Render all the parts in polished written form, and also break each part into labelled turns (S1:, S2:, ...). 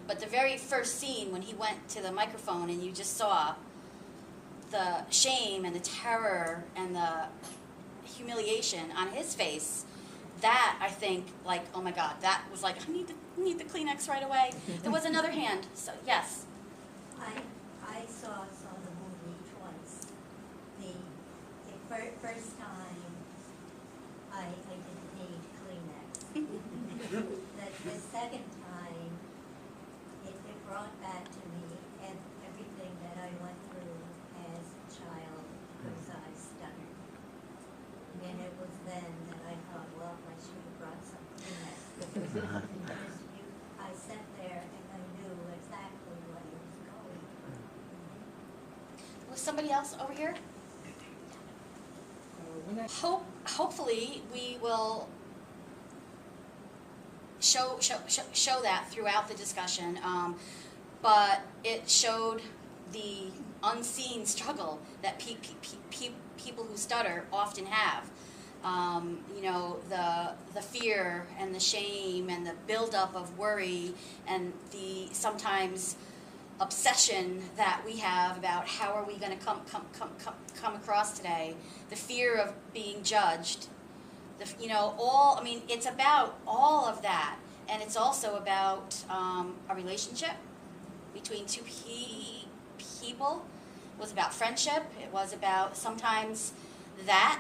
S1: But the very first scene when he went to the microphone and you just saw the shame and the terror and the humiliation on his face, that, I think, like, oh my God, that was like, I need the Kleenex right away. There was another hand, so yes.
S2: I saw the movie twice. The first time, I didn't need Kleenex. the second time, it brought back to me everything that I went through as a child because I stuttered. And it was then that I thought, well, I should have brought some Kleenex. I sat there and I knew exactly what he was going through.
S1: Was somebody else over here? Hopefully we will show that throughout the discussion, but it showed the unseen struggle that people who stutter often have. You know, the fear and the shame and the buildup of worry and the sometimes obsession that we have about how are we going to come across today, the fear of being judged, you know, I mean, it's about all of that, and it's also about a relationship between two people. It was about friendship. It was about sometimes that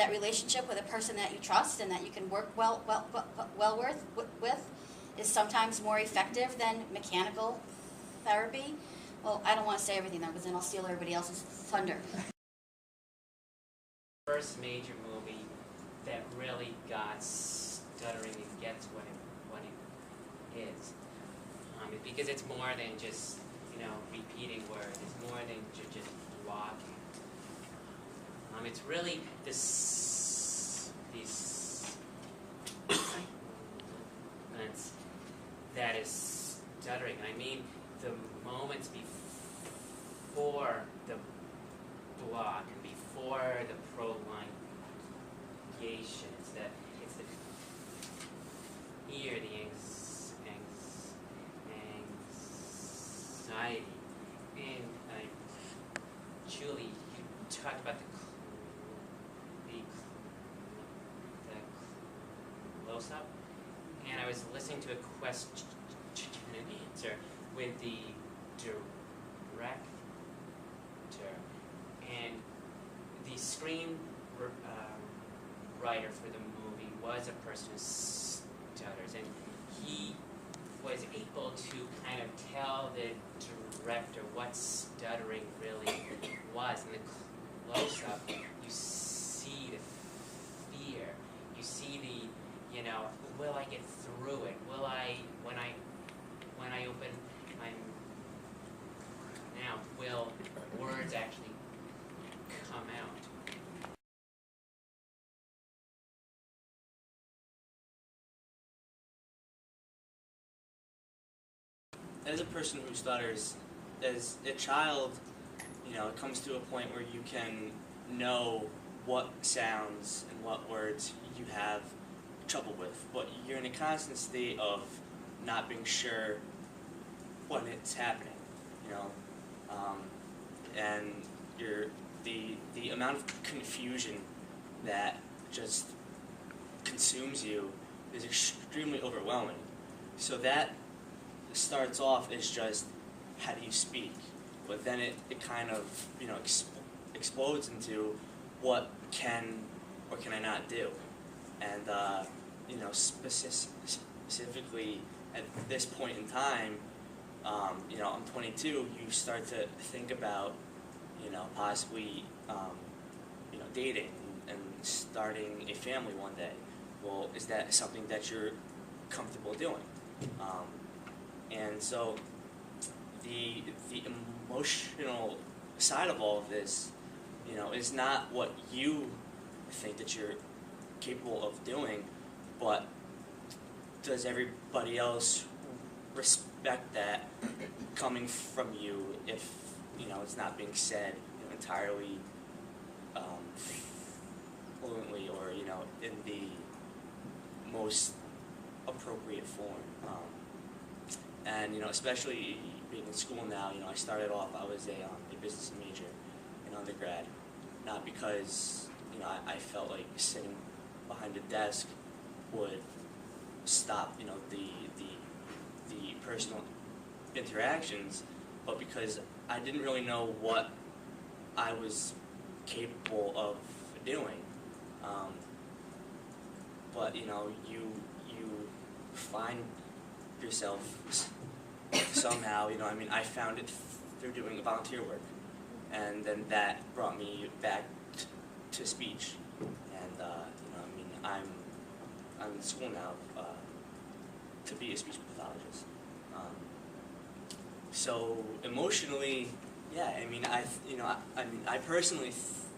S1: relationship with a person that you trust and that you can work well with is sometimes more effective than mechanical therapy. Well, I don't want to say everything though, because then I'll steal everybody else's thunder.
S3: First major movie that really got stuttering and gets what it is. Because it's more than just, you know, repeating words. It's more than just blocking. It's really these moments that is stuttering. I mean, the moments before the block and before the prolongation. It's the fear, the anxiety. And Julie, you talked about the close-up, and I was listening to a question and answer with the director, and the screen writer for the movie was a person who stutters, and he was able to kind of tell the director what stuttering really was. In the close-up, you see the fear, you see the, you know, will I get through it? Will I, when I open my mouth, will words actually come out?
S4: As a person who stutters, as a child, you know, it comes to a point where you can know what sounds and what words you have trouble with, but you're in a constant state of not being sure when it's happening, you know, and the amount of confusion that just consumes you is extremely overwhelming. So that starts off as just how do you speak, but then it kind of, you know, explodes into what can or can I not do, and you know, specifically at this point in time, you know, I'm 22. You start to think about, you know, possibly, you know, dating and starting a family one day. Well, is that something that you're comfortable doing? And so the emotional side of all of this, you know, is not what you think that you're capable of doing, but does everybody else respect that coming from you if, you know, it's not being said, you know, entirely fluently or, you know, in the most appropriate form. And especially being in school now, I started off, I was a business major in undergrad, not because I felt like sitting behind a desk would stop the personal interactions, but because I didn't really know what I was capable of doing. But you find yourself somehow. I found it through doing volunteer work, and then that brought me back to speech. And I'm in school now to be a speech pathologist. So emotionally, yeah. I personally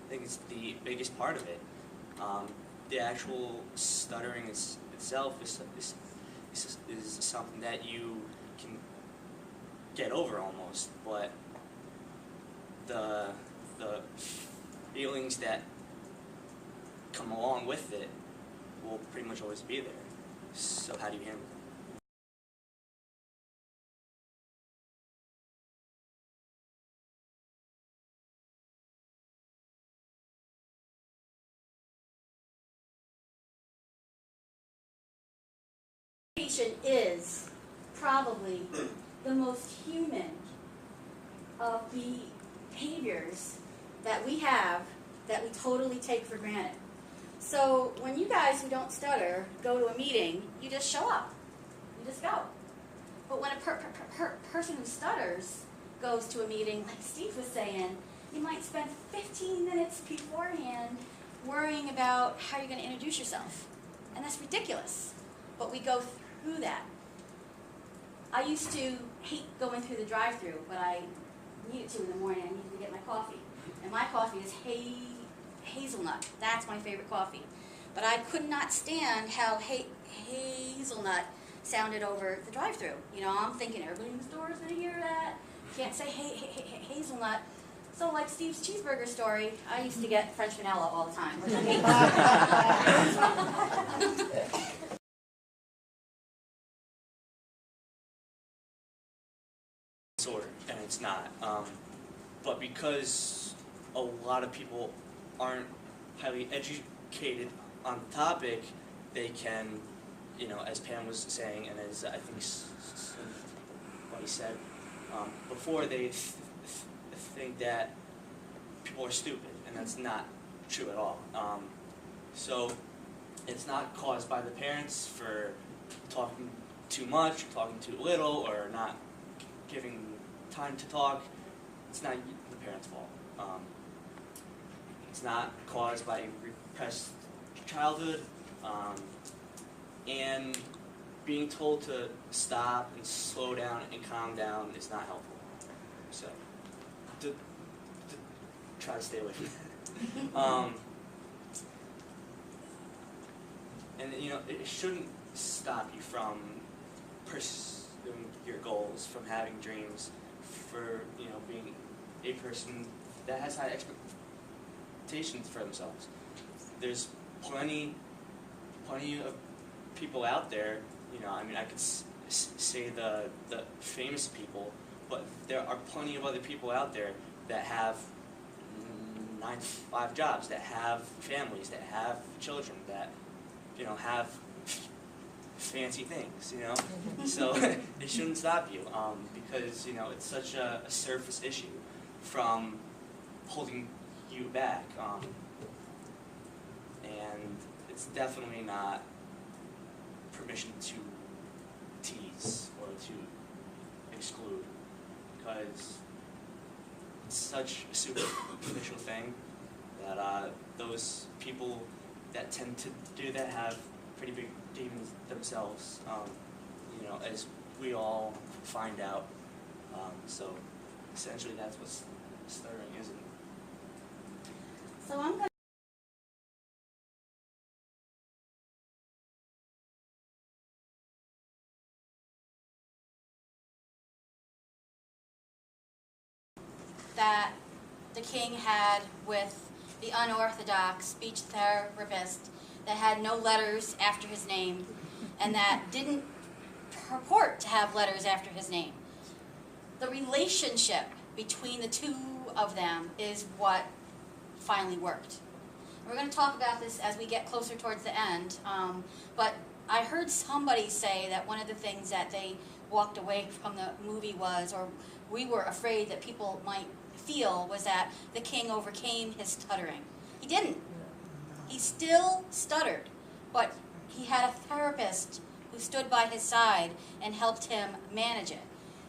S4: think it's the biggest part of it. The actual stuttering itself is something that you can get over almost, but the feelings that come along with it will pretty much always be there. So how do you handle it?
S1: Communication is probably the most human of behaviors that we have that we totally take for granted. So when you guys who don't stutter go to a meeting, you just show up. You just go. But when a person who stutters goes to a meeting, like Steve was saying, you might spend 15 minutes beforehand worrying about how you're going to introduce yourself. And that's ridiculous. But we go through that. I used to hate going through the drive-thru, but I needed to in the morning. I needed to get my coffee. And my coffee is hazelnut. That's my favorite coffee. But I could not stand how hazelnut sounded over the drive-thru. I'm thinking everybody in the store is going to hear that. Can't say hazelnut. So like Steve's cheeseburger story, I used to get French vanilla all the time, which I hate.
S4: Disorder, and it's not. But because a lot of people aren't highly educated on the topic, they can, as Pam was saying, and as I think somebody said before, they think that people are stupid, and that's not true at all. So it's not caused by the parents for talking too much, or talking too little, or not giving time to talk. It's not the parents' fault. It's not caused by repressed childhood, and being told to stop and slow down and calm down is not helpful. So, try to stay away from that. And it shouldn't stop you from pursuing your goals, from having dreams, for being a person that has high expectations for themselves. There's plenty of people out there. I could say the famous people, but there are plenty of other people out there that have 9-to-5 jobs, that have families, that have children, that have fancy things, So it shouldn't stop you, because it's such a surface issue from holding you back, and it's definitely not permission to tease or to exclude, because it's such a superficial thing that those people that tend to do that have pretty big demons themselves, as we all find out. So essentially that's what stuttering is.
S1: So I'm going that the king had with the unorthodox speech therapist that had no letters after his name and that didn't purport to have letters after his name. The relationship between the two of them is what finally worked. We're going to talk about this as we get closer towards the end, but I heard somebody say that one of the things that they walked away from the movie was, or we were afraid that people might feel, was that the king overcame his stuttering. He didn't. He still stuttered, but he had a therapist who stood by his side and helped him manage it.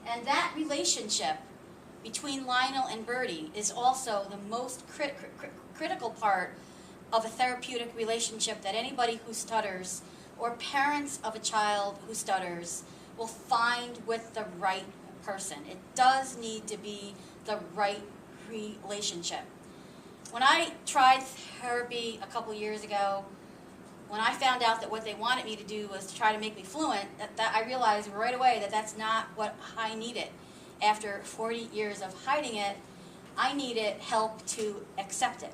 S1: And that relationship between Lionel and Bertie is also the most critical part of a therapeutic relationship that anybody who stutters or parents of a child who stutters will find with the right person. It does need to be the right relationship. When I tried therapy a couple years ago, when I found out that what they wanted me to do was to try to make me fluent, that I realized right away that that's not what I needed. After 40 years of hiding it, I needed help to accept it.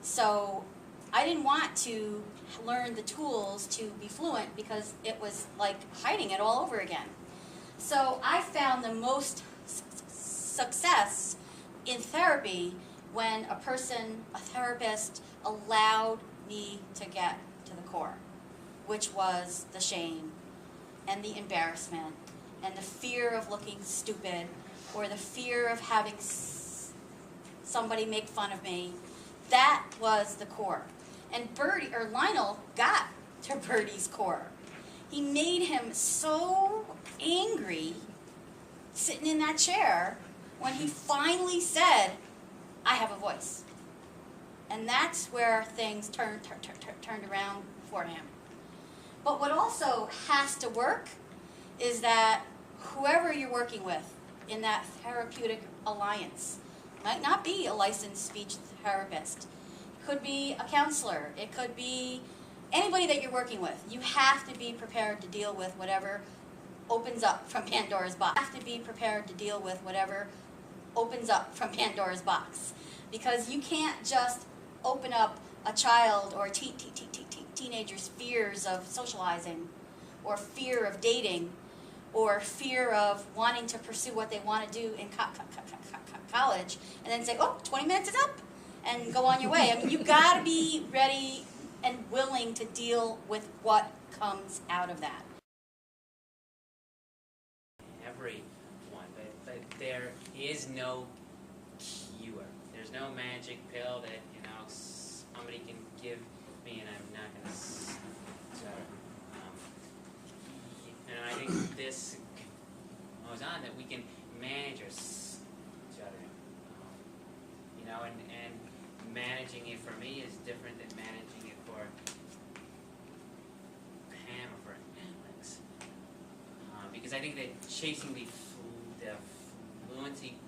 S1: So I didn't want to learn the tools to be fluent because it was like hiding it all over again. So I found the most success in therapy when a therapist, allowed me to get to the core, which was the shame and the embarrassment and the fear of looking stupid or the fear of having somebody make fun of me. That was the core. And Lionel got to Bertie's core. He made him so angry sitting in that chair when he finally said, I have a voice. And that's where things turned around for him. But what also has to work is that whoever you're working with in that therapeutic alliance might not be a licensed speech therapist. It could be a counselor. It could be anybody that you're working with. You have to be prepared to deal with whatever opens up from Pandora's box. You have to be prepared to deal with whatever opens up from Pandora's box. Because you can't just open up a child or teenager's fears of socializing or fear of dating or fear of wanting to pursue what they want to do in college and then say, oh, 20 minutes is up, and go on your way. I mean, you've got to be ready and willing to deal with what comes out of that.
S3: Everyone, but there is no cure. There's no magic pill that, somebody can give me and I'm not going to stutter. And I think this goes on that we can manage our stuttering. And managing it for me is different than managing it for Pam or for Alex. Because I think that chasing the fluency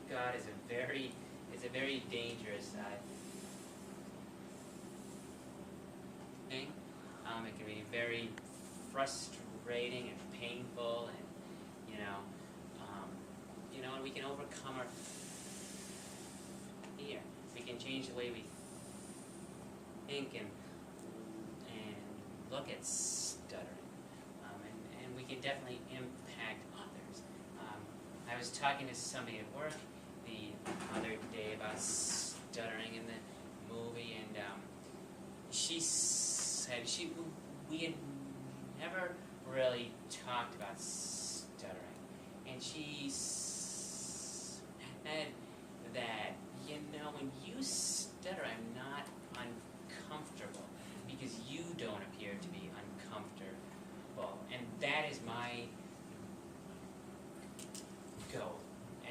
S3: God is a very dangerous thing. It can be very frustrating and painful, and and we can overcome our fear. We can change the way we think and look at stuttering, and we can definitely impact others. I was talking to somebody at work the other day about stuttering in the movie, and she said we had never really talked about stuttering, and she said that when you stutter, I'm not uncomfortable because you don't appear to be uncomfortable, and that is my goal.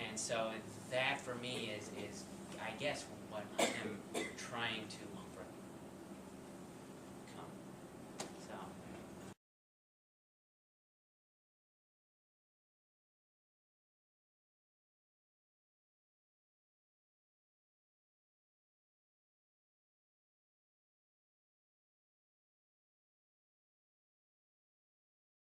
S3: And so that for me is I guess what I'm trying to